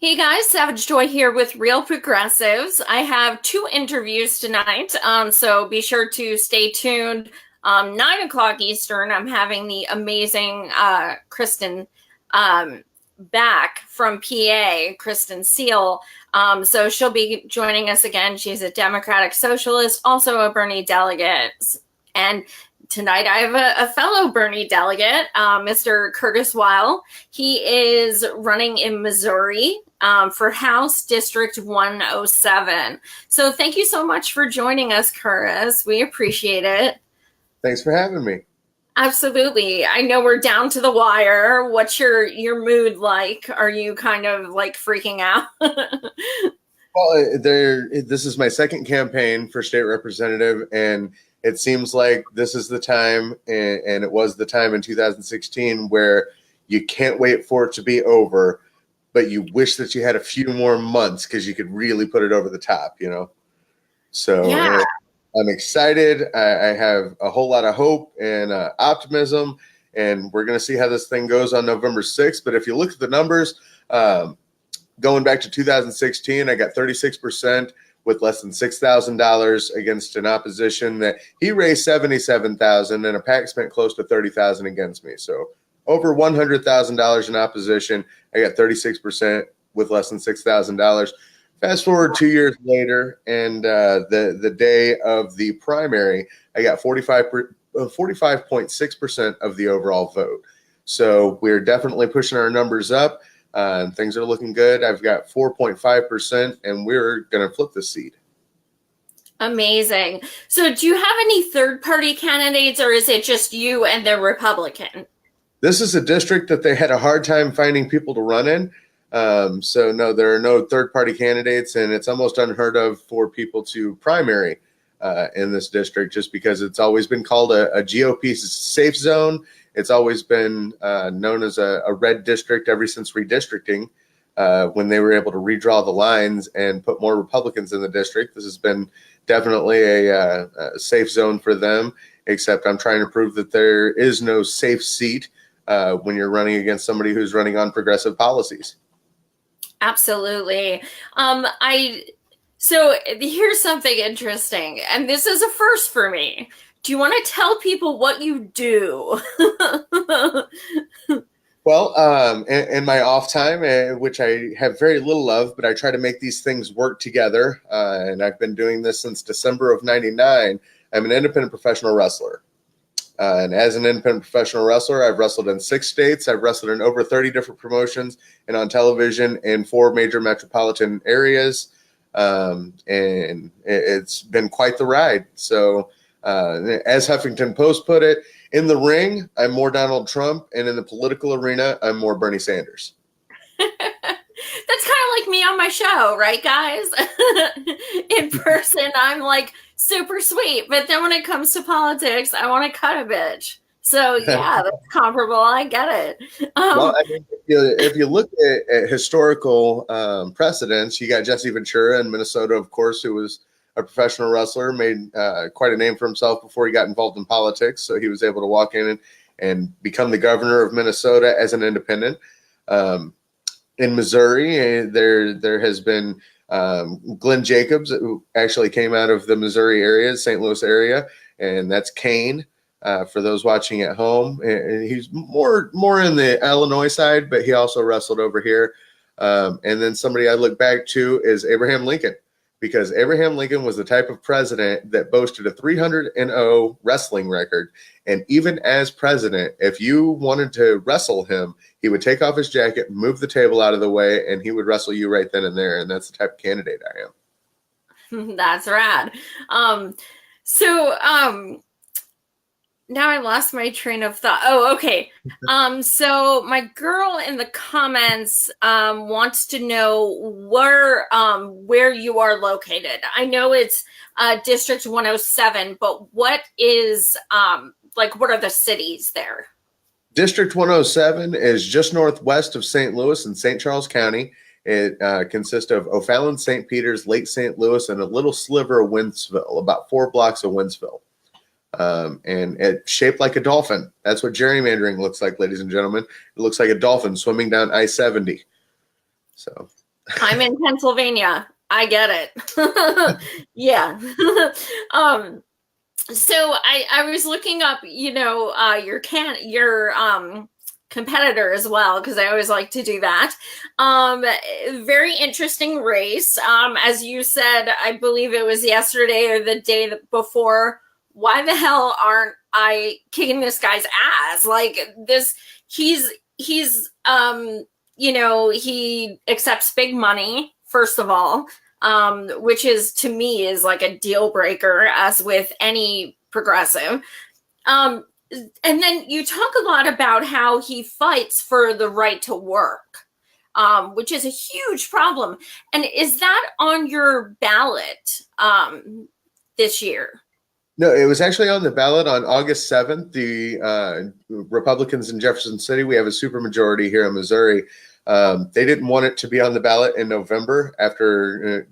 Hey guys, Savage Joy here with Real Progressives. I have two interviews tonight, so be sure to stay tuned. 9 o'clock Eastern, I'm having the amazing Kristen back from PA, Kristen Seal. So she'll be joining us again. She's a Democratic Socialist, also a Bernie delegate. And tonight I have a fellow Bernie delegate, Mr. Curtis Wylde. He is running in Missouri for House District 107. So thank you so much for joining us, Curtis. We appreciate it. Thanks for having me. Absolutely. I know we're down to the wire. What's your mood like? Are you kind of like freaking out? Well, this is my second campaign for state representative, and it seems like this is the time, and it was the time in 2016 where you can't wait for it to be over, but you wish that you had a few more months because you could really put it over the top, So Yeah. I'm excited. I have a whole lot of hope and optimism, and we're going to see how this thing goes on November 6th. But if you look at the numbers, going back to 2016, I got 36% with less than $6,000 against an opposition that he raised 77,000, and a PAC spent close to 30,000 against me. So over $100,000 in opposition. I got 36% with less than $6,000. Fast forward 2 years later, and the day of the primary, I got 45.6% of the overall vote. So we're definitely pushing our numbers up. And things are looking good. I've got 4.5%, and we're going to flip the seat. Amazing. So do you have any third-party candidates, or is it just you and the Republican? This is a district that they had a hard time finding people to run in. So no, there are no third-party candidates, and it's almost unheard of for people to primary in this district, just because it's always been called a GOP safe zone. It's always been known as a red district ever since redistricting, when they were able to redraw the lines and put more Republicans in the district. This has been definitely a safe zone for them, except I'm trying to prove that there is no safe seat when you're running against somebody who's running on progressive policies. Absolutely. So here's something interesting, and this is a first for me. Do you want to tell people what you do? Well, in my off time, which I have very little of, but I try to make these things work together. And I've been doing this since December of '99. I'm an independent professional wrestler. And as an independent professional wrestler, I've wrestled in 6 states. I've wrestled in over 30 different promotions and on television in 4 major metropolitan areas. And it's been quite the ride. So as Huffington Post put it, in the ring, I'm more Donald Trump, and in the political arena, I'm more Bernie Sanders. That's kind of like me on my show, right, guys? In person, I'm like super sweet, but then when it comes to politics, I want to cut a bitch. So yeah, that's comparable. I get it. Well, I mean, if you look at historical precedents, you got Jesse Ventura in Minnesota, of course, who was a professional wrestler, made quite a name for himself before he got involved in politics. So he was able to walk in and become the governor of Minnesota as an independent. In Missouri, there has been Glenn Jacobs, who actually came out of the Missouri area, St. Louis area, and that's Kane. For those watching at home, and he's more in the Illinois side, but he also wrestled over here. And then somebody I look back to is Abraham Lincoln, because Abraham Lincoln was the type of president that boasted a 300-0 wrestling record. And even as president, if you wanted to wrestle him, he would take off his jacket, move the table out of the way, and he would wrestle you right then and there. And that's the type of candidate I am. That's rad. Now I lost my train of thought. Oh, okay. So my girl in the comments wants to know where you are located. I know it's District 107, but what is what are the cities there? District 107 is just northwest of St. Louis in St. Charles County. It consists of O'Fallon, St. Peters, Lake St. Louis, and a little sliver of Wentzville, about 4 blocks of Wentzville. And it's shaped like a dolphin. That's what gerrymandering looks like, ladies and gentlemen. It looks like a dolphin swimming down I-70. So I'm in Pennsylvania. I get it. Yeah. um, so I was looking up, your competitor as well, because I always like to do that. Very interesting race. As you said, I believe it was yesterday or the day before. Why the hell aren't I kicking this guy's ass? Like this, he's he accepts big money, first of all, which is to me is like a deal breaker, as with any progressive. Um, and then you talk a lot about how he fights for the right to work, which is a huge problem. And is that on your ballot this year? No, it was actually on the ballot on August 7th. The Republicans in Jefferson City, we have a supermajority here in Missouri. They didn't want it to be on the ballot in November after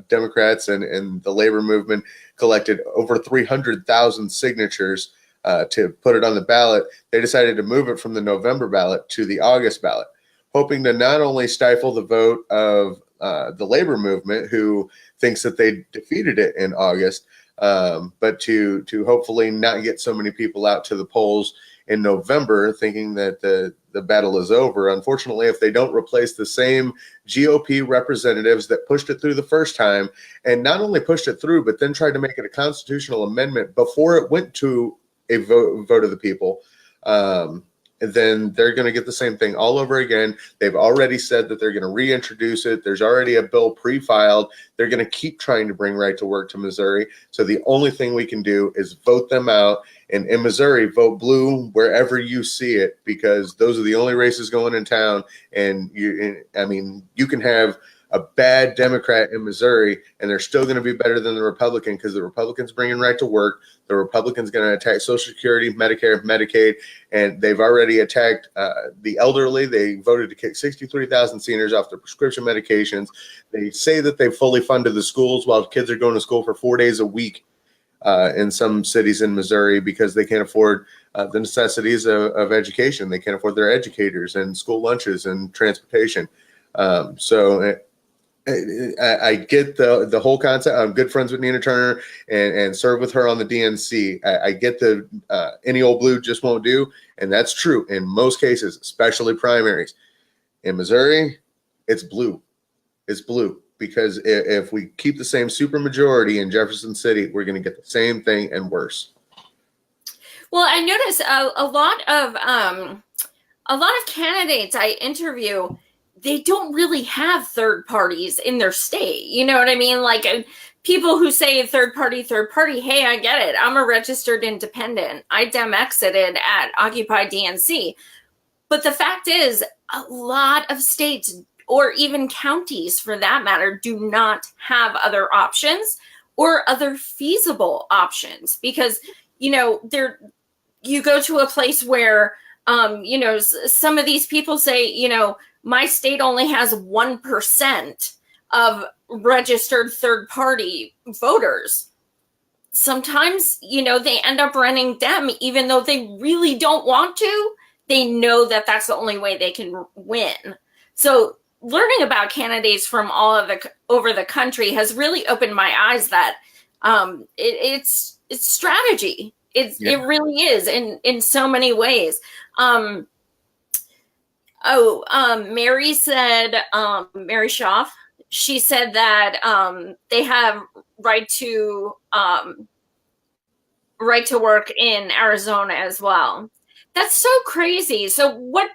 Democrats and the labor movement collected over 300,000 signatures to put it on the ballot. They decided to move it from the November ballot to the August ballot, hoping to not only stifle the vote of the labor movement, who thinks that they defeated it in August, but to hopefully not get so many people out to the polls in November thinking that the battle is over. Unfortunately, if they don't replace the same GOP representatives that pushed it through the first time, and not only pushed it through, but then tried to make it a constitutional amendment before it went to a vote of the people, then they're going to get the same thing all over again. They've already said that they're going to reintroduce it. There's already a bill pre-filed. They're going to keep trying to bring right to work to Missouri. So the only thing we can do is vote them out. And in Missouri, vote blue wherever you see it, because those are the only races going in town. And you can have a bad Democrat in Missouri, and they're still going to be better than the Republican, because the Republican's bringing right to work. The Republican's going to attack Social Security, Medicare, Medicaid, and they've already attacked the elderly. They voted to kick 63,000 seniors off their prescription medications. They say that they've fully funded the schools while kids are going to school for 4 days a week in some cities in Missouri because they can't afford the necessities of education. They can't afford their educators and school lunches and transportation. I get the whole concept. I'm good friends with Nina Turner and served with her on the DNC. I get the any old blue just won't do, and that's true in most cases, especially primaries. In Missouri, it's blue. It's blue because if we keep the same supermajority in Jefferson City, we're going to get the same thing and worse. Well, I notice a lot of candidates I interview, they don't really have third parties in their state. You know what I mean? Like people who say third party, hey, I get it. I'm a registered independent. I Dem exited at Occupy DNC. But the fact is, a lot of states, or even counties for that matter, do not have other options or other feasible options, because, you go to a place where, some of these people say, my state only has 1% of registered third party voters. Sometimes, they end up running Dem, even though they really don't want to. They know that that's the only way they can win. So learning about candidates from all of over the country has really opened my eyes that it's strategy. It really is in so many ways. Mary said, Mary Schaaf, she said that they have right to work in Arizona as well. That's so crazy. So what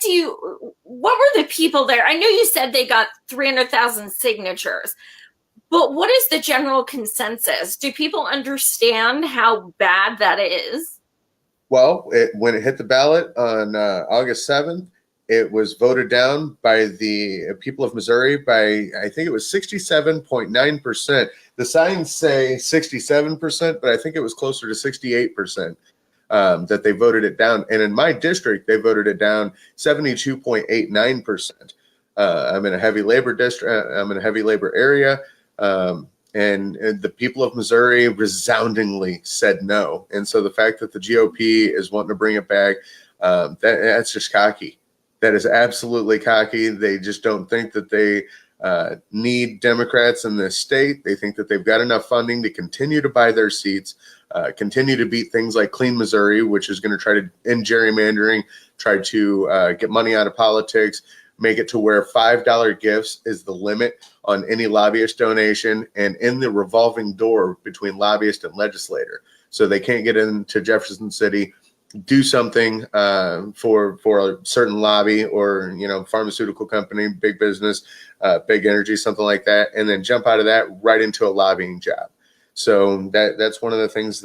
were the people there? I know you said they got 300,000 signatures, but what is the general consensus? Do people understand how bad that is? Well, when it hit the ballot on August 7th, it was voted down by the people of Missouri by, I think it was 67.9%. The signs say 67%, but I think it was closer to 68% that they voted it down. And in my district, they voted it down 72.89%. I'm in a heavy labor district. I'm in a heavy labor area. And the people of Missouri resoundingly said no. And so the fact that the GOP is wanting to bring it back, that's just cocky. That is absolutely cocky. They just don't think that they need Democrats in this state. They think that they've got enough funding to continue to buy their seats, continue to beat things like Clean Missouri, which is going to try to end gerrymandering, try to get money out of politics, make it to where $5 gifts is the limit on any lobbyist donation, and in the revolving door between lobbyist and legislator. So they can't get into Jefferson City, do something for a certain lobby or, pharmaceutical company, big business, big energy, something like that, and then jump out of that right into a lobbying job. So that's one of the things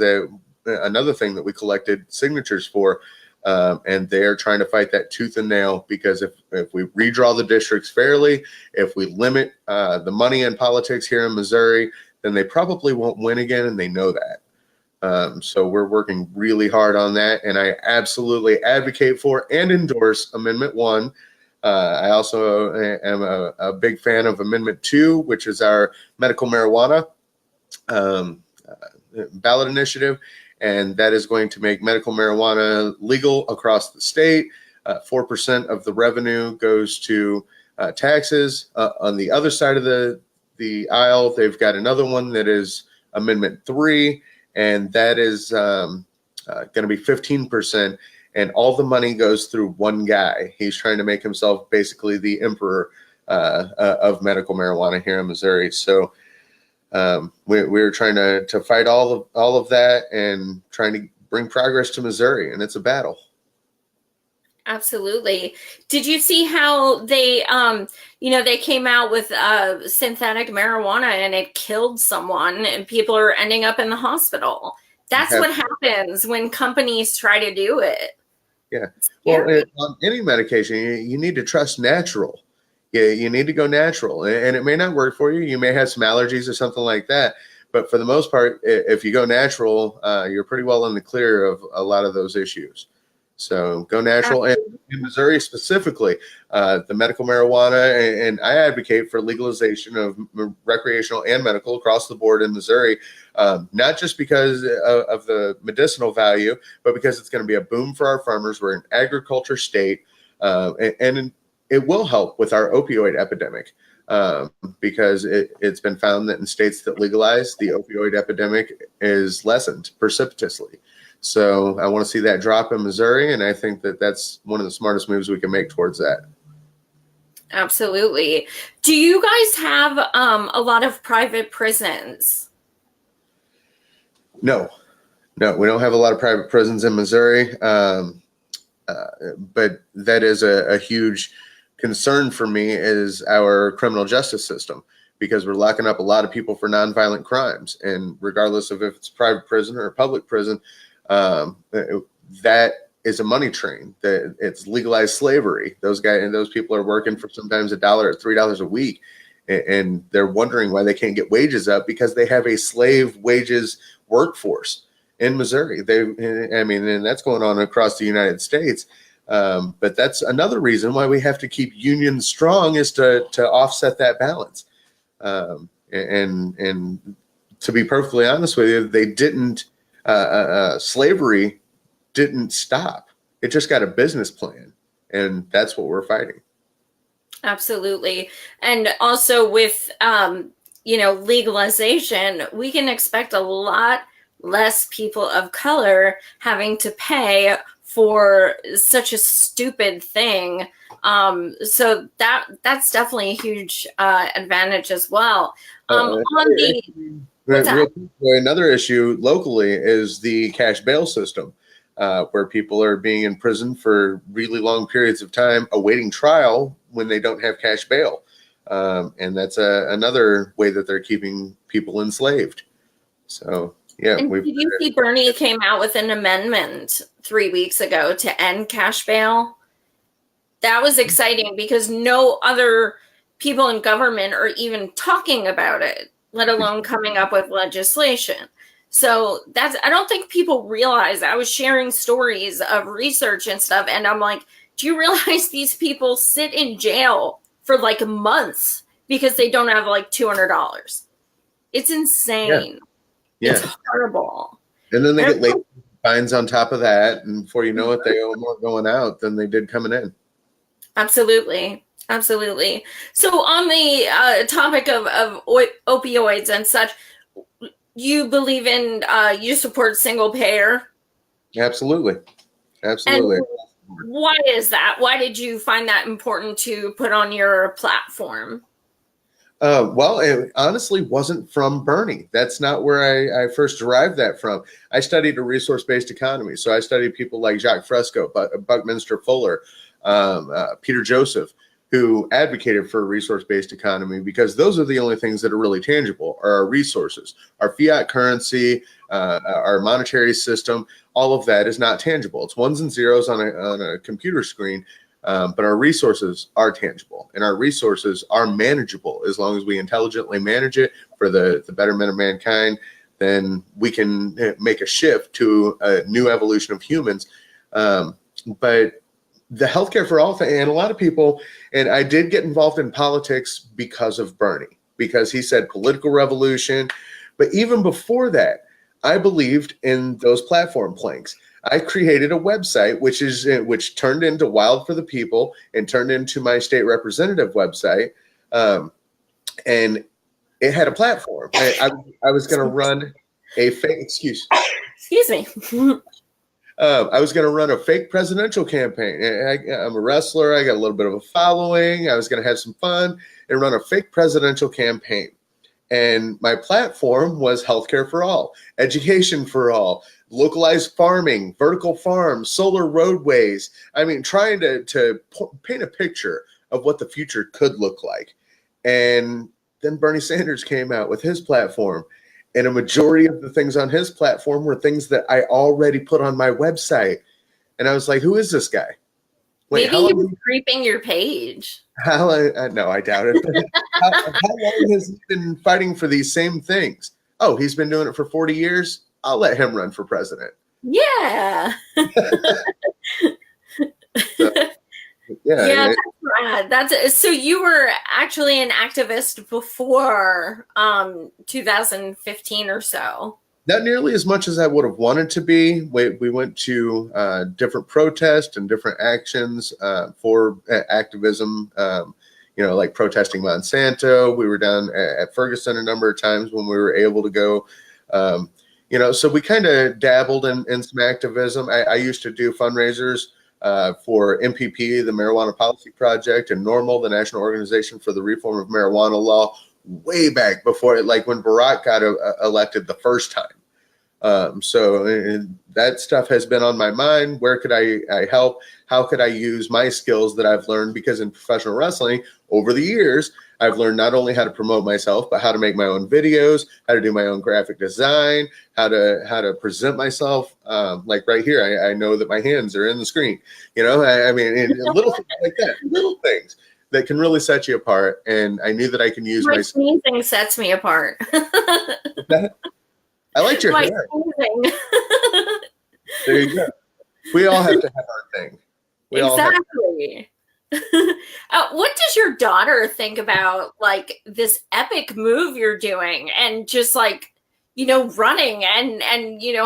another thing that we collected signatures for. And they're trying to fight that tooth and nail, because if we redraw the districts fairly, if we limit the money in politics here in Missouri, then they probably won't win again, and they know that. So we're working really hard on that, and I absolutely advocate for and endorse Amendment 1. I also am a big fan of Amendment 2, which is our medical marijuana ballot initiative. And that is going to make medical marijuana legal across the state. 4% of the revenue goes to taxes. On the other side of the aisle, they've got another one that is Amendment 3, and that is going to be 15%. And all the money goes through one guy. He's trying to make himself basically the emperor of medical marijuana here in Missouri. So we're trying to fight all of that and trying to bring progress to Missouri, and it's a battle. Absolutely. Did you see how they they came out with synthetic marijuana and it killed someone and people are ending up in the hospital? That's what happens when companies try to do it. Yeah. Well, on any medication, you need to trust natural. You need to go natural, and it may not work for you. You may have some allergies or something like that. But for the most part, if you go natural, you're pretty well in the clear of a lot of those issues. So go natural. And in Missouri specifically, the medical marijuana, and I advocate for legalization of recreational and medical across the board in Missouri, not just because of the medicinal value, but because it's going to be a boom for our farmers. We're an agriculture state, and it will help with our opioid epidemic, because it's been found that in states that legalize, the opioid epidemic is lessened precipitously. So I want to see that drop in Missouri, and I think that that's one of the smartest moves we can make towards that. Absolutely. Do you guys have a lot of private prisons? No, we don't have a lot of private prisons in Missouri, but that is a huge concern for me, is our criminal justice system, because we're locking up a lot of people for nonviolent crimes, and regardless of if it's a private prison or a public prison, that is a money train. That it's legalized slavery. Those guys and those people are working for sometimes $1 or $3 a week, and they're wondering why they can't get wages up, because they have a slave wages workforce in Missouri. And that's going on across the United States. But that's another reason why we have to keep unions strong, is to offset that balance. And to be perfectly honest with you, they didn't. Slavery didn't stop. It just got a business plan, and that's what we're fighting. Absolutely. And also with legalization, we can expect a lot less people of color having to pay for such a stupid thing. So that's definitely a huge advantage as well. Another issue locally is the cash bail system, where people are being in prison for really long periods of time awaiting trial when they don't have cash bail. And that's another way that they're keeping people enslaved. So, yeah. And did you see Bernie came out with an amendment 3 weeks ago to end cash bail? That was exciting, because no other people in government are even talking about it, let alone coming up with legislation. So I don't think people realize. I was sharing stories of research and stuff, and I'm like, do you realize these people sit in jail for like months because they don't have like $200? It's insane. Yeah. It's horrible. And then they get late fines on top of that, and before you know it, they owe more going out than they did coming in. Absolutely. Absolutely. So on the topic of opioids and such, you believe in you support single payer, Absolutely. and Absolutely. why is that? Why did you find that important to put on your platform? Well, it honestly wasn't from Bernie. That's not where I first derived that from. I studied a resource-based economy. So I studied people like Jacques Fresco, Buckminster Fuller, Peter Joseph, who advocated for a resource-based economy because those are the only things that are really tangible are our resources, our fiat currency, our monetary system. All of that is not tangible. It's ones and zeros on a computer screen. But our resources are tangible and our resources are manageable as long as we intelligently manage it for the betterment of mankind. Then we can make a shift to a new evolution of humans. But the healthcare for all thing, and a lot of people, and I did get involved in politics because of Bernie, because he said political revolution. But even before that, I believed in those platform planks. I created a website, which turned into Wylde for the People and turned into my state representative website, and it had a platform. I was going to run a fake Excuse me. I was going to run a fake presidential campaign. I'm a wrestler. I got a little bit of a following. I was going to have some fun and run a fake presidential campaign. And my platform was healthcare for all, education for all, localized farming, vertical farms, solar roadways. I mean, trying to paint a picture of what the future could look like. And then Bernie Sanders came out with his platform. And a majority of the things on his platform were things that I already put on my website. And I was like, who is this guy? Wait, Maybe he was creeping your page. No, I doubt it. How long has he been fighting for these same things? Oh, he's been doing it for 40 years. I'll let him run for president. Yeah. So, yeah, that's rad. That's so you were actually an activist before 2015 or so. Not nearly as much as I would have wanted to be. We went to different protests and different actions for activism, like protesting Monsanto. We were down at Ferguson a number of times when we were able to go. So we kind of dabbled in some activism. I used to do fundraisers for MPP, the Marijuana Policy Project, and NORML, the National Organization for the Reform of Marijuana Law, way back before, like when Barack got elected the first time. So that stuff has been on my mind. Where could I help? How could I use my skills that I've learned? Because in professional wrestling, over the years, I've learned not only how to promote myself, but how to make my own videos, how to do my own graphic design, how to present myself. Like right here, I know that my hands are in the screen. I mean, little things like that, little things that can really set you apart. And I knew that I can use my sneezing sets me apart. I liked your hair. There you go. We all have to have our thing. Exactly. What does your daughter think about like this epic move you're doing and just like, running and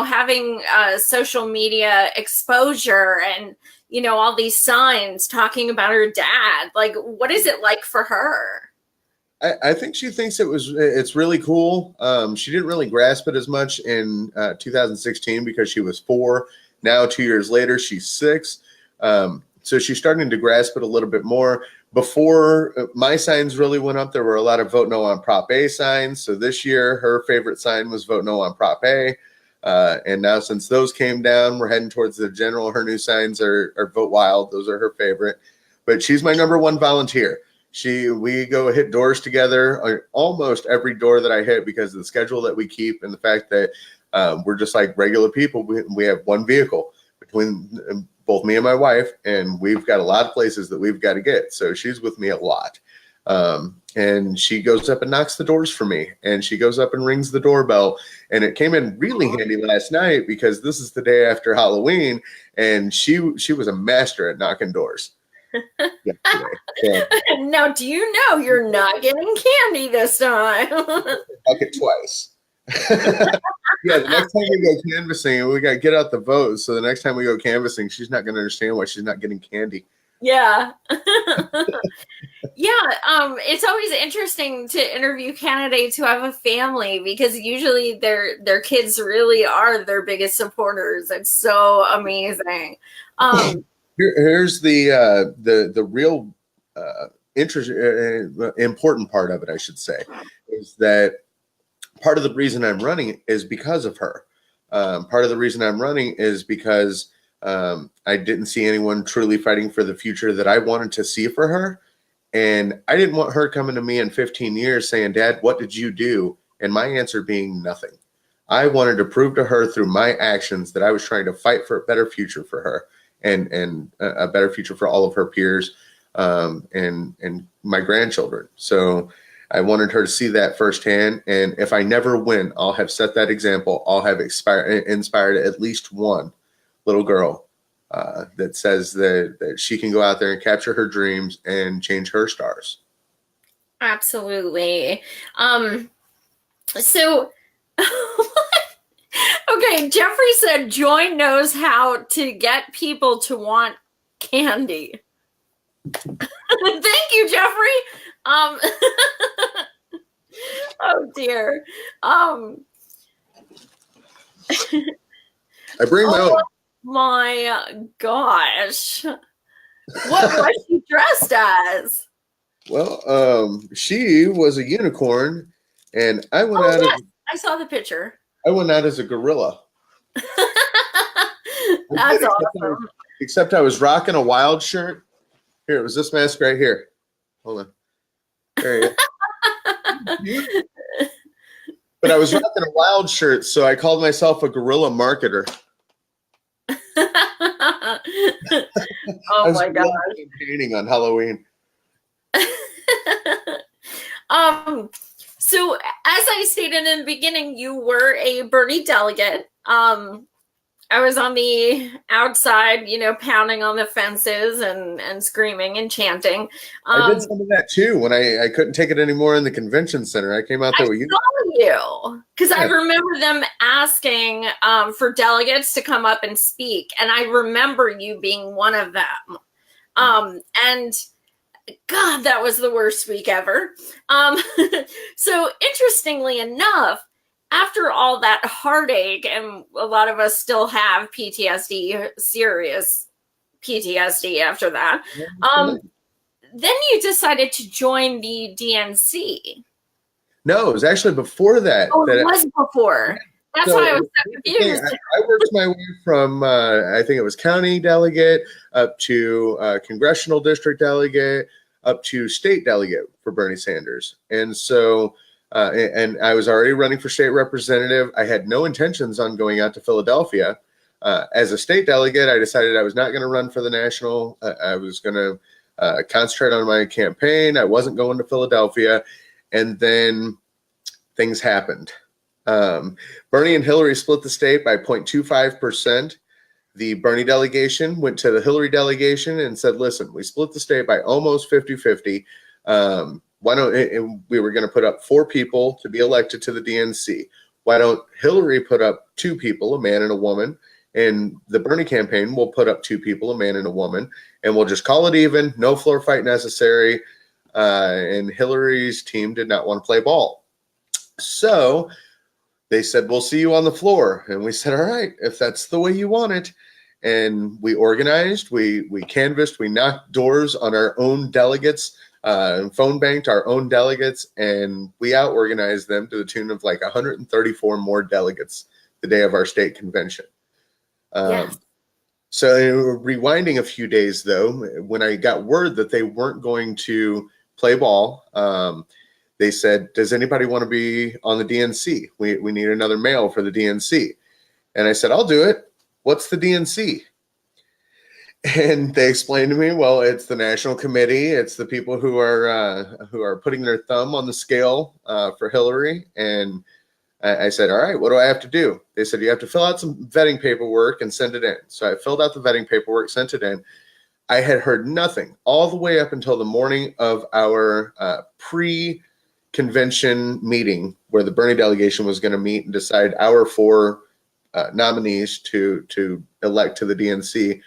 having social media exposure and, all these signs talking about her dad? Like, what is it like for her? I think she thinks it's really cool. She didn't really grasp it as much in 2016 because she was 4. Now, 2 years later, she's 6. So she's starting to grasp it a little bit more. Before my signs really went up, there were a lot of vote no on Prop A signs. So this year, her favorite sign was vote no on Prop A. And now since those came down, we're heading towards the general. Her new signs are vote Wylde. Those are her favorite. But she's my number one volunteer. We go hit doors together, almost every door that I hit, because of the schedule that we keep and the fact that we're just like regular people. We have one vehicle between both me and my wife, and we've got a lot of places that we've got to get. So she's with me a lot. And she goes up and knocks the doors for me, and she goes up and rings the doorbell. And it came in really handy last night because this is the day after Halloween, and she was a master at knocking doors. Yeah. Now, do you know you're not getting candy this time? Knock it twice. Yeah, the next time we go canvassing, we got to get out the votes. So the next time we go canvassing, she's not going to understand why she's not getting candy. Yeah. Yeah, it's always interesting to interview candidates who have a family because usually their kids really are their biggest supporters. It's so amazing. Um, Here's the real important part of it, I should say, is that part of the reason I'm running is because of her. Part of the reason I'm running is because I didn't see anyone truly fighting for the future that I wanted to see for her. And I didn't want her coming to me in 15 years saying, Dad, what did you do? And my answer being nothing. I wanted to prove to her through my actions that I was trying to fight for a better future for her and a better future for all of her peers and my grandchildren. So I wanted her to see that firsthand. And if I never win, I'll have set that example. I'll have inspired at least one little girl that says that she can go out there and capture her dreams and change her stars. Absolutely. So, okay, Jeffrey said Joy knows how to get people to want candy. Thank you, Jeffrey. Oh dear. I bring my own. My gosh. What was she dressed as? Well, she was a unicorn, and I went out. Yes, I saw the picture. I went out as a gorilla. That's awesome. Except I was rocking a Wylde shirt. Here, it was this mask right here. Hold on. There you go. But I was rocking a Wylde shirt, so I called myself a gorilla marketer. Oh my gosh. Painting on Halloween. So as I stated in the beginning, you were a Bernie delegate. I was on the outside, pounding on the fences and screaming and chanting. I did some of that too when I couldn't take it anymore in the convention center. I came out there with you. Because I remember them asking for delegates to come up and speak, and I remember you being one of them. And God, that was the worst week ever. So interestingly enough, after all that heartache, and a lot of us still have PTSD, serious PTSD after that, then you decided to join the DNC. No, it was actually before that. Oh, it was before. That's why I was so confused. I worked my way from, I think it was county delegate, up to congressional district delegate, up to state delegate for Bernie Sanders. And so, and I was already running for state representative. I had no intentions on going out to Philadelphia. As a state delegate, I decided I was not going to run for the national. I was going to concentrate on my campaign. I wasn't going to Philadelphia. And then things happened. Bernie and Hillary split the state by 0.25%. The Bernie delegation went to the Hillary delegation and said, listen, we split the state by almost 50-50. Why don't, and we were going to put up 4 people to be elected to the DNC. Why don't Hillary put up 2 people, a man and a woman, and the Bernie campaign will put up 2 people, a man and a woman, and we'll just call it even, no floor fight necessary. And Hillary's team did not want to play ball. So they said, we'll see you on the floor. And we said, all right, if that's the way you want it. And we organized, we canvassed, we knocked doors on our own delegates, phone banked our own delegates, and we out-organized them to the tune of like 134 more delegates the day of our state convention. Yes. So rewinding a few days, though, when I got word that they weren't going to play ball, they said, does anybody want to be on the DNC? We need another male for the DNC. And I said, I'll do it. What's the DNC? And they explained to me, well, it's the national committee. It's the people who are putting their thumb on the scale for Hillary. And I said, all right, what do I have to do? They said, you have to fill out some vetting paperwork and send it in. So I filled out the vetting paperwork, sent it in. I had heard nothing all the way up until the morning of our pre-convention meeting where the Bernie delegation was going to meet and decide our 4 nominees to elect to the DNC.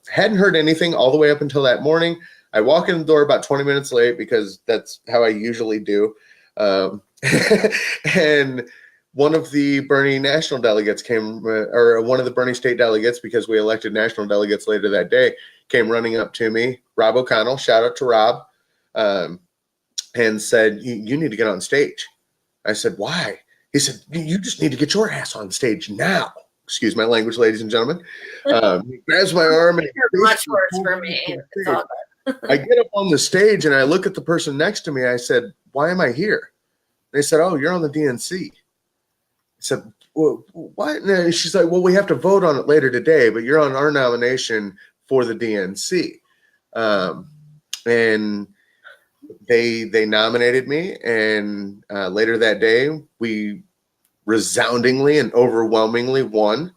Hadn't heard anything all the way up until that morning. I walk in the door about 20 minutes late because that's how I usually do. Um, and one of the Bernie national delegates came, or one of the Bernie state delegates, because we elected national delegates later that day, came running up to me, Rob O'Connell, shout out to Rob, and said, you need to get on stage. I said, why? He said, you just need to get your ass on stage now. Excuse my language, ladies and gentlemen. He grabs my arm and much worse for me. It's all good. I get up on the stage and I look at the person next to me. I said, why am I here? They said, oh, you're on the DNC. I said, well, what? And she's like, well, we have to vote on it later today, but you're on our nomination for the DNC. And they nominated me, and later that day, we resoundingly and overwhelmingly won.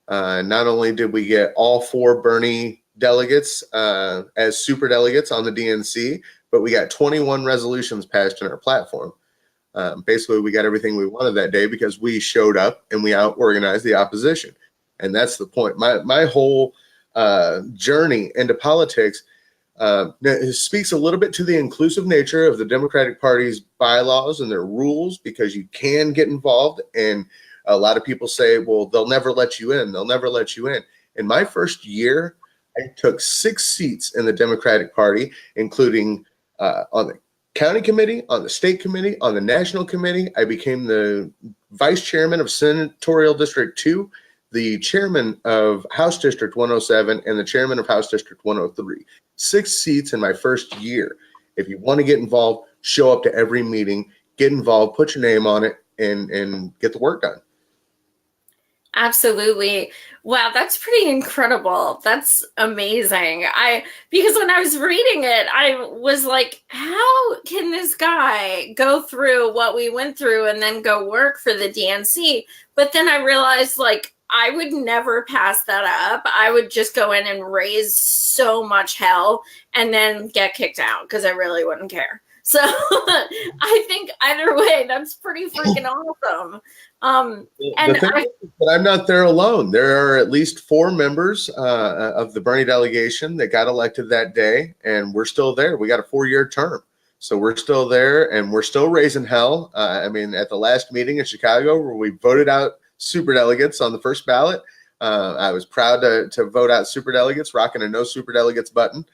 Not only did we get all 4 Bernie delegates as super delegates on the DNC, but we got 21 resolutions passed in our platform. Basically, we got everything we wanted that day because we showed up and we out-organized the opposition. And that's the point. My whole journey into politics speaks a little bit to the inclusive nature of the Democratic Party's bylaws and their rules, because you can get involved. And a lot of people say, well, they'll never let you in. They'll never let you in. In my first year, I took 6 seats in the Democratic Party, including on the county committee, on the state committee, on the national committee. I became the vice chairman of Senatorial District 2, the chairman of House District 107, and the chairman of House District 103. 6 seats in my first year. If you want to get involved, show up to every meeting, get involved, put your name on it, and get the work done. Absolutely. Wow, that's pretty incredible. That's amazing. Because when I was reading it, I was like, how can this guy go through what we went through and then go work for the DNC? But then I realized, like, I would never pass that up. I would just go in and raise so much hell and then get kicked out because I really wouldn't care. So I think either way, that's pretty freaking awesome. But I'm not there alone. There are at least 4 members of the Bernie delegation that got elected that day, and we're still there. We got a 4-year term. So we're still there, and we're still raising hell. I mean, at the last meeting in Chicago where we voted out super delegates on the first ballot, I was proud to vote out super delegates, rocking a no super delegates button.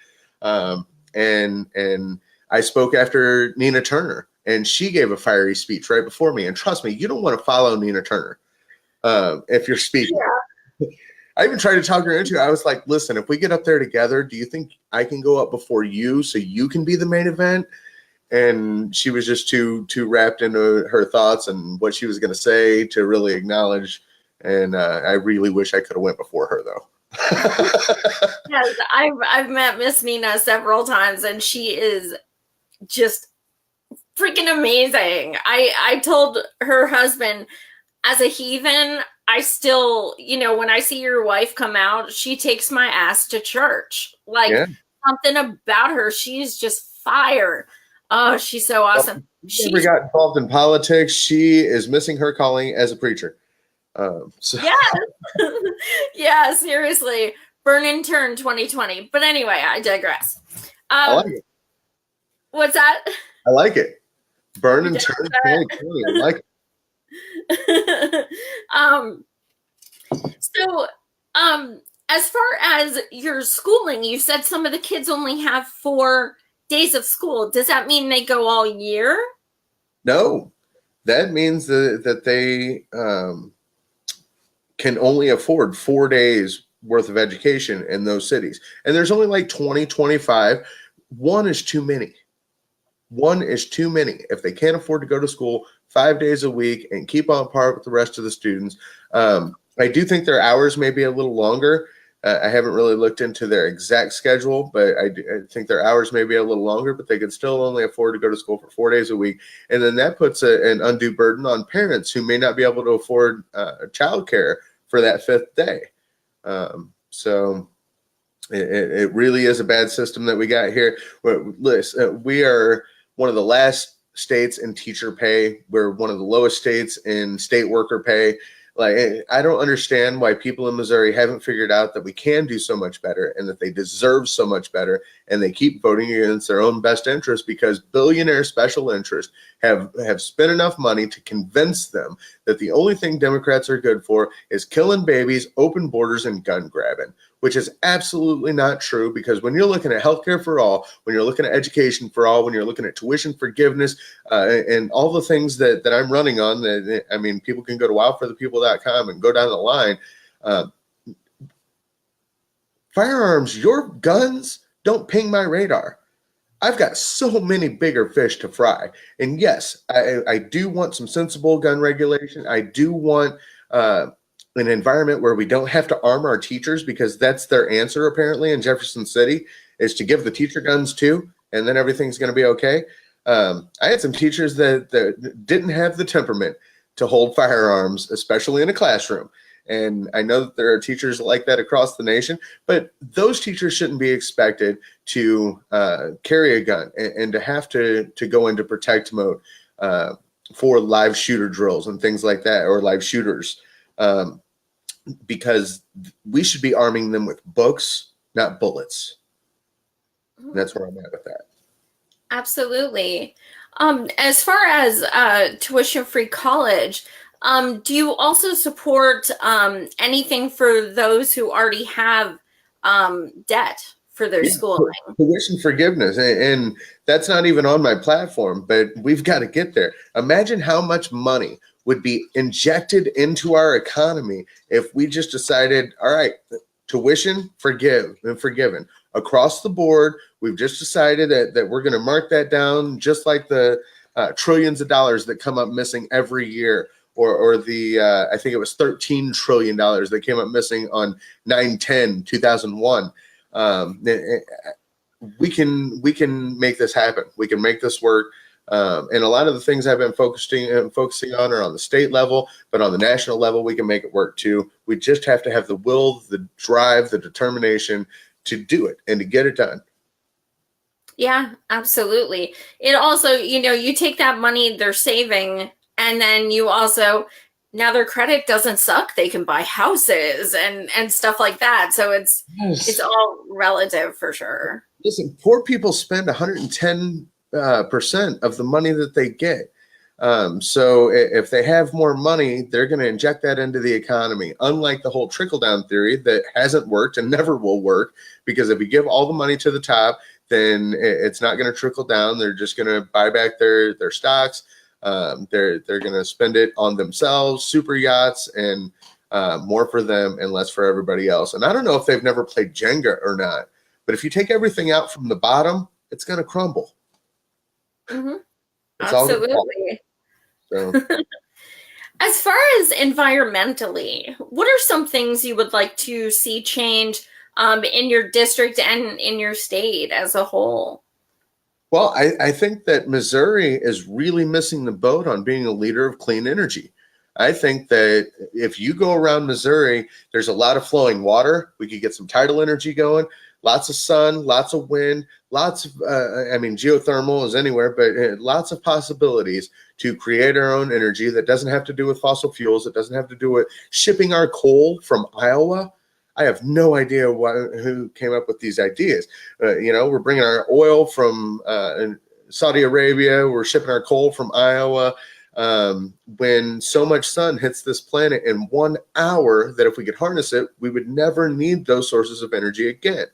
And I spoke after Nina Turner, and she gave a fiery speech right before me. And trust me, you don't want to follow Nina Turner if you're speaking. Yeah. I even tried to talk her into it. I was like, listen, if we get up there together, do you think I can go up before you so you can be the main event? And she was just too wrapped into her thoughts and what she was going to say to really acknowledge. And I really wish I could have went before her, though. Yes, I've met Miss Nina several times, and she is just freaking amazing. I told her husband, as a heathen, I still, when I see your wife come out, she takes my ass to church. Like, yeah. Something about her, she's just fire. Oh, she's so awesome. She never got involved in politics. She is missing her calling as a preacher. Yes. Yeah, seriously. Burn and turn 2020. But anyway, I digress. I like it. What's that? I like it. Burn and turn 2020. I like it. As far as your schooling, you said some of the kids only have 4 days of school. Does that mean they go all year? No, that means that they can only afford 4 days worth of education in those cities. And there's only like 20, 25. 1 is too many. 1 is too many. If they can't afford to go to school 5 days a week and keep on par with the rest of the students, I do think their hours may be a little longer. I haven't really looked into their exact schedule, but I think their hours may be a little longer, but they could still only afford to go to school for 4 days a week. And then that puts an undue burden on parents who may not be able to afford childcare for that 5th day. So it really is a bad system that we got here. Listen, we are one of the last states in teacher pay. We're one of the lowest states in state worker pay. Like, I don't understand why people in Missouri haven't figured out that we can do so much better and that they deserve so much better, and they keep voting against their own best interest because billionaire special interests have spent enough money to convince them that the only thing Democrats are good for is killing babies, open borders, and gun grabbing, which is absolutely not true, because when you're looking at healthcare for all, when you're looking at education for all, when you're looking at tuition forgiveness, and all the things that I'm running on, that, I mean, people can go to wildforthepeople.com and go down the line. Firearms, your guns don't ping my radar. I've got so many bigger fish to fry. And yes, I do want some sensible gun regulation. I do want an environment where we don't have to arm our teachers, because that's their answer apparently in Jefferson City, is to give the teacher guns too, and then everything's going to be okay. I had some teachers that didn't have the temperament to hold firearms, especially in a classroom. And I know that there are teachers like that across the nation, but those teachers shouldn't be expected to carry a gun and to have to go into protect mode for live shooter drills and things like that, or live shooters, because we should be arming them with books, not bullets. And that's where I'm at with that. Absolutely. As far as tuition-free college, do you also support anything for those who already have debt for their schooling? Tuition forgiveness, and that's not even on my platform, but we've got to get there. Imagine how much money would be injected into our economy if we just decided, all right, tuition forgiven across the board. We've just decided that we're going to mark that down, just like the trillions of dollars that come up missing every year, or the I think it was $13 trillion that came up missing on 9/10/2001. We can make this happen. We can make this work. And a lot of the things I've been focusing on are on the state level, but on the national level, we can make it work too. We just have to have the will, the drive, the determination to do it and to get it done. Yeah, absolutely. It also, you take that money they're saving, and then you also, now their credit doesn't suck. They can buy houses and stuff like that. So it's all relative for sure. Listen, poor people spend 110% of the money that they get. So if they have more money, they're going to inject that into the economy. Unlike the whole trickle-down theory that hasn't worked and never will work, because if you give all the money to the top, then it's not going to trickle down. They're just going to buy back their stocks. They're going to spend it on themselves, super yachts, and more for them and less for everybody else. And I don't know if they've never played Jenga or not, but if you take everything out from the bottom, it's going to crumble. Mm-hmm. It's absolutely. So. As far as environmentally, what are some things you would like to see change in your district and in your state as a whole? Well, I think that Missouri is really missing the boat on being a leader of clean energy. I think that if you go around Missouri, there's a lot of flowing water. We could get some tidal energy going, lots of sun, lots of wind, lots of, geothermal is anywhere, but lots of possibilities to create our own energy that doesn't have to do with fossil fuels. It doesn't have to do with shipping our coal from Iowa. I have no idea who came up with these ideas. We're bringing our oil from Saudi Arabia. We're shipping our coal from Iowa. When so much sun hits this planet in 1 hour that if we could harness it, we would never need those sources of energy again.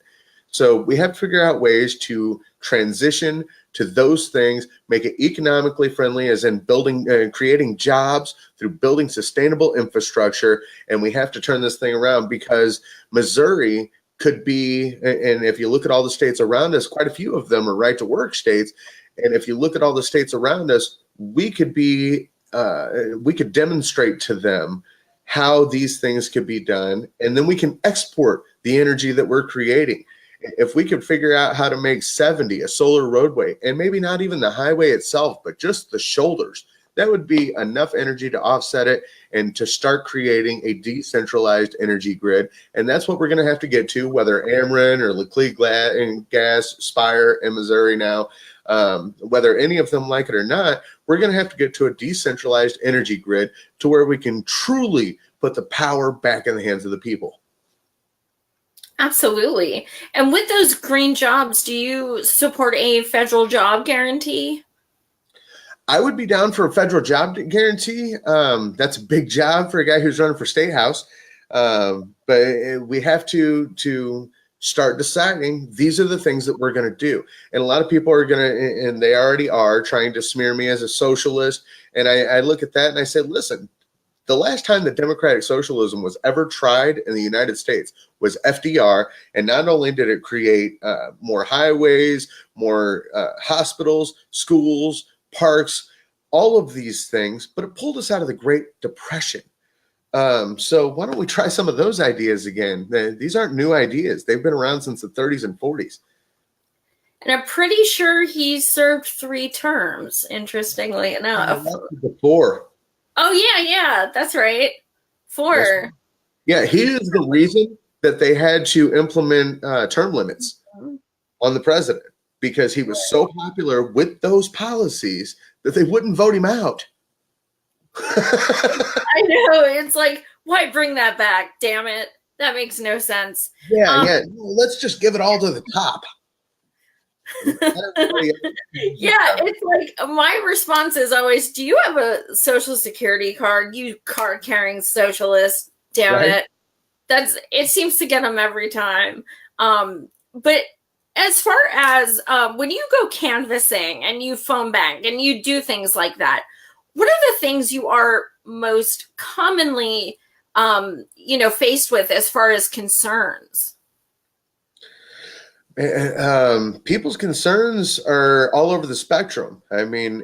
So we have to figure out ways to transition to those things, make it economically friendly, as in building, creating jobs through building sustainable infrastructure. And we have to turn this thing around, because Missouri could be, and if you look at all the states around us, quite a few of them are right to work states. And if you look at all the states around us, we could demonstrate to them how these things could be done. And then we can export the energy that we're creating. If we could figure out how to make 70 a solar roadway, and maybe not even the highway itself, but just the shoulders, that would be enough energy to offset it and to start creating a decentralized energy grid. And that's what we're going to have to get to, whether Ameren or Laclede Gas, Spire in Missouri now, whether any of them like it or not, we're going to have to get to a decentralized energy grid to where we can truly put put the power back in the hands of the people. Absolutely. And with those green jobs, do you support a federal job guarantee? I would be down for a federal job guarantee. That's a big job for a guy who's running for state house. But we have to start deciding these are the things that we're going to do. And a lot of people are going to, and they already are, trying to smear me as a socialist. And I look at that and I said, listen, the last time that democratic socialism was ever tried in the United States was FDR. And not only did it create more highways, more hospitals, schools, parks, all of these things, but it pulled us out of the Great Depression. So why don't we try some of those ideas again? These aren't new ideas. They've been around since the 30s and 40s. And I'm pretty sure he served 3 terms, interestingly enough. Before. Oh, yeah, that's right. 4. Yeah, he is the reason that they had to implement term limits on the president, because he was so popular with those policies that they wouldn't vote him out. I know. It's like, why bring that back? Damn it. That makes no sense. Yeah. Let's just give it all to the top. Yeah, it's like my response is always, do you have a social security card? You card carrying socialist, damn right. it. It seems to get them every time. But as far as when you go canvassing and you phone bank and you do things like that, what are the things you are most commonly faced with as far as concerns? People's concerns are all over the spectrum. I mean,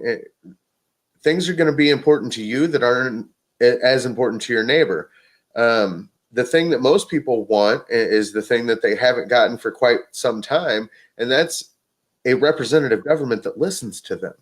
things are going to be important to you that aren't as important to your neighbor. The thing that most people want is the thing that they haven't gotten for quite some time, and that's a representative government that listens to them.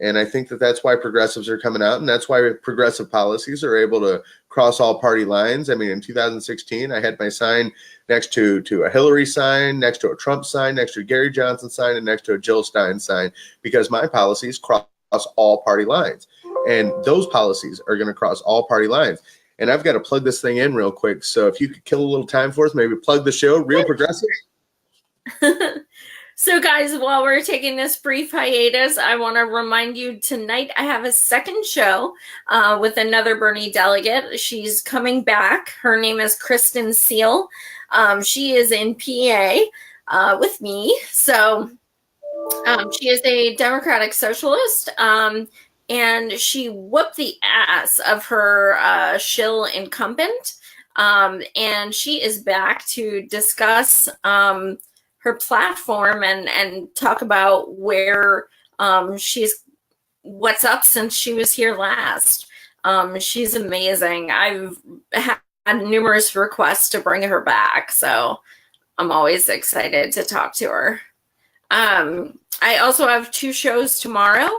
And I think that that's why progressives are coming out, and that's why progressive policies are able to cross all party lines. I mean, in 2016, I had my sign next to a Hillary sign, next to a Trump sign, next to a Gary Johnson sign, and next to a Jill Stein sign, because my policies cross all party lines. And those policies are going to cross all party lines. And I've got to plug this thing in real quick. So if you could kill a little time for us, maybe plug the show, Real Progressives. So guys, while we're taking this brief hiatus, I want to remind you tonight I have a second show with another Bernie delegate. She's coming back. Her name is Kristen Seal. She is in PA with me. So she is a Democratic socialist, and she whooped the ass of her shill incumbent. And she is back to discuss her platform and talk about where what's up since she was here last. She's amazing. I've had numerous requests to bring her back, so I'm always excited to talk to her. I also have 2 shows tomorrow.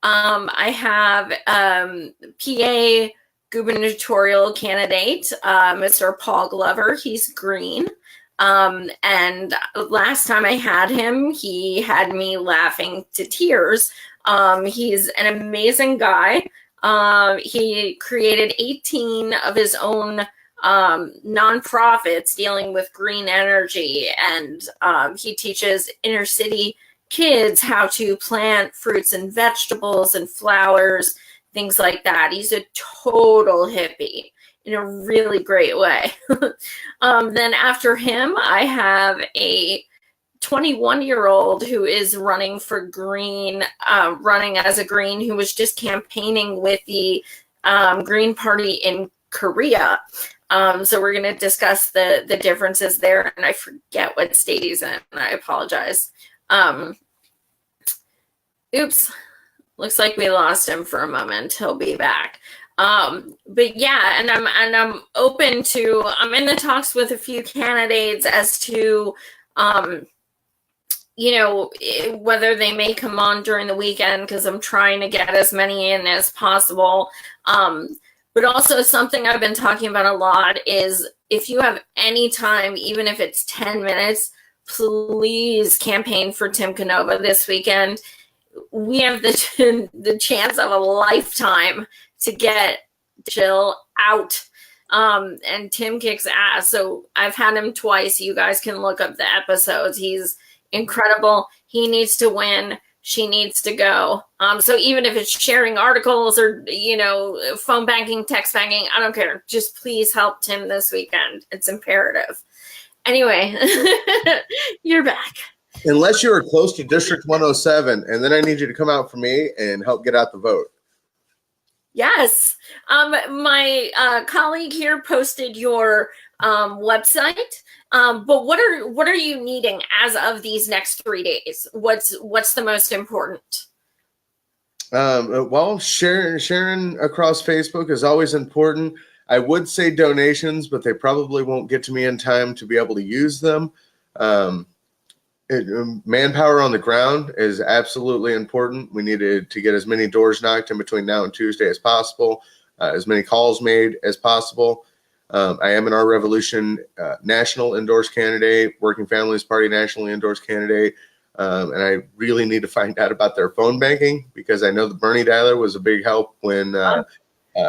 I have PA gubernatorial candidate, Mr. Paul Glover. He's green. And last time I had him, he had me laughing to tears. He's an amazing guy. He created 18 of his own nonprofits dealing with green energy, and he teaches inner city kids how to plant fruits and vegetables and flowers, things like that. He's a total hippie in a really great way. Then after him, I have a 21-year-old who is running for Green, running as a Green, who was just campaigning with the Green Party in Korea. So we're going to discuss the differences there, and I forget what state he's in, and I apologize. Oops, looks like we lost him for a moment. He'll be back. But yeah, and I'm open to, I'm in the talks with a few candidates as to, whether they may come on during the weekend, because I'm trying to get as many in as possible. But also something I've been talking about a lot is, if you have any time, even if it's 10 minutes, please campaign for Tim Canova this weekend. We have the chance of a lifetime to get chill out. And Tim kicks ass. So I've had him twice. You guys can look up the episodes. He's incredible. He needs to win. She needs to go. So even if it's sharing articles or, phone banking, text banking, I don't care. Just please help Tim this weekend. It's imperative. Anyway, you're back. Unless you are close to District 107, and then I need you to come out for me and help get out the vote. Yes. My colleague here posted your website. But what are you needing as of these next 3 days? What's the most important? Well, sharing across Facebook is always important. I would say donations, but they probably won't get to me in time to be able to use them. Manpower on the ground is absolutely important. We need to get as many doors knocked in between now and Tuesday as possible, as many calls made as possible. I am an Our Revolution national endorsed candidate, Working Families Party nationally endorsed candidate, and I really need to find out about their phone banking because I know the Bernie dialer was a big help when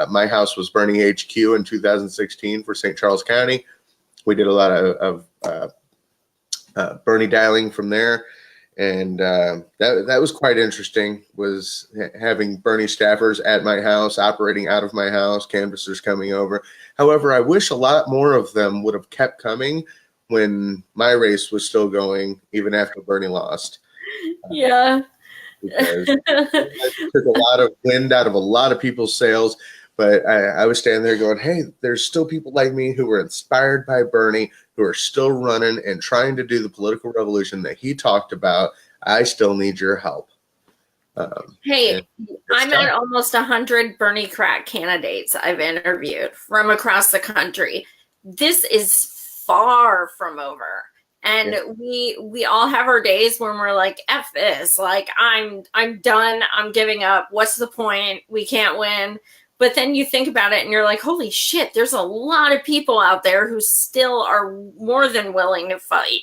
my house was Bernie HQ in 2016 for St. Charles County. We did a lot of Bernie dialing from there, and that was quite interesting, was having Bernie staffers at my house, operating out of my house, canvassers coming over. However, I wish a lot more of them would have kept coming when my race was still going, even after Bernie lost. Yeah. Because it took a lot of wind out of a lot of people's sails. But I was standing there going, hey, there's still people like me who were inspired by Bernie, who are still running and trying to do the political revolution that he talked about. I still need your help. Hey, I'm at almost 100 Bernie crack candidates I've interviewed from across the country. This is far from over. And we all have our days when we're like, F this, like I'm done, I'm giving up. What's the point? We can't win. But then you think about it and you're like, holy shit, there's a lot of people out there who still are more than willing to fight.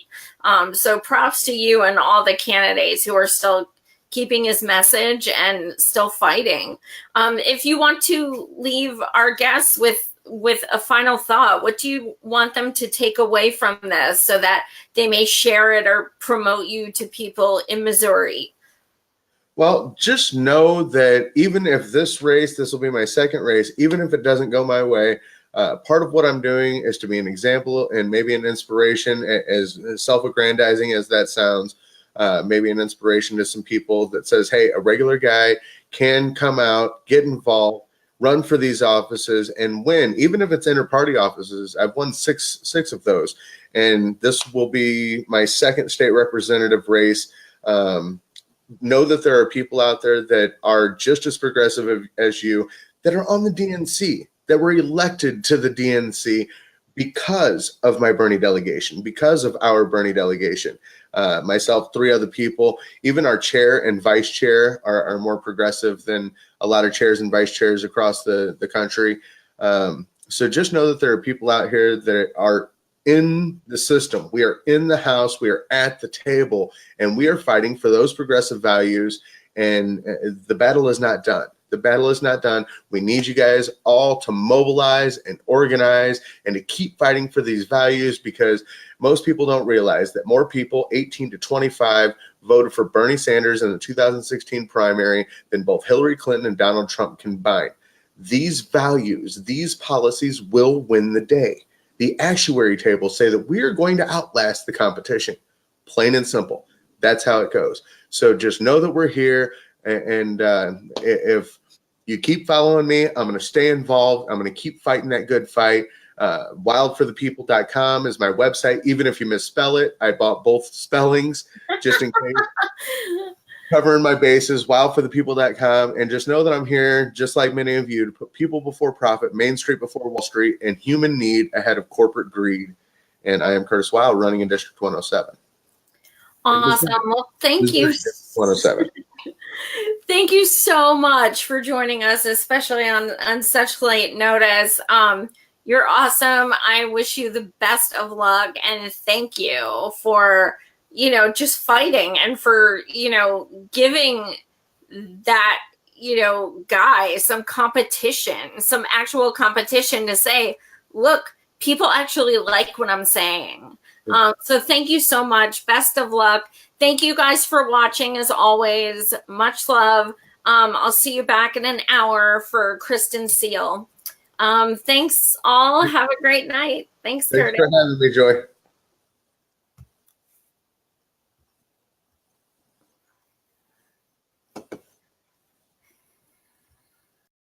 So props to you and all the candidates who are still keeping his message and still fighting. If you want to leave our guests with a final thought, what do you want them to take away from this so that they may share it or promote you to people in Missouri? Well, just know that even if this will be my second race, even if it doesn't go my way, part of what I'm doing is to be an example and maybe an inspiration, as self-aggrandizing as that sounds, maybe an inspiration to some people that says, hey, a regular guy can come out, get involved, run for these offices and win, even if it's inter-party offices. I've won six of those, and this will be my second state representative race. Know that there are people out there that are just as progressive as you, that are on the DNC, that were elected to the DNC because of my Bernie delegation, because of our Bernie delegation. Myself, 3 other people, even our chair and vice chair are more progressive than a lot of chairs and vice chairs across the country. So just know that there are people out here that are in the system. We are in the House, we are at the table, and we are fighting for those progressive values, and the battle is not done. The battle is not done. We need you guys all to mobilize and organize and to keep fighting for these values, because most people don't realize that more people 18 to 25 voted for Bernie Sanders in the 2016 primary than both Hillary Clinton and Donald Trump combined. These values, these policies will win the day. The actuary tables say that we are going to outlast the competition. Plain and simple. That's how it goes. So just know that we're here. And if you keep following me, I'm going to stay involved. I'm going to keep fighting that good fight. Wyldeforthepeople.com is my website. Even if you misspell it, I bought both spellings just in case. Covering my bases, wildforthepeople.com, and just know that I'm here, just like many of you, to put people before profit, Main Street before Wall Street, and human need ahead of corporate greed. And I am Curtis Wylde, running in District 107. Awesome. Well, thank you. 107. Thank you so much for joining us, especially on such late notice. You're awesome. I wish you the best of luck, and thank you for just fighting and for, giving that, guy, some competition, some actual competition to say, look, people actually like what I'm saying. So thank you so much. Best of luck. Thank you guys for watching as always. Much love. I'll see you back in an hour for Kristen Seal. Thanks all. Have a great night. Thanks, Thanks Curtis. for having me, Joy.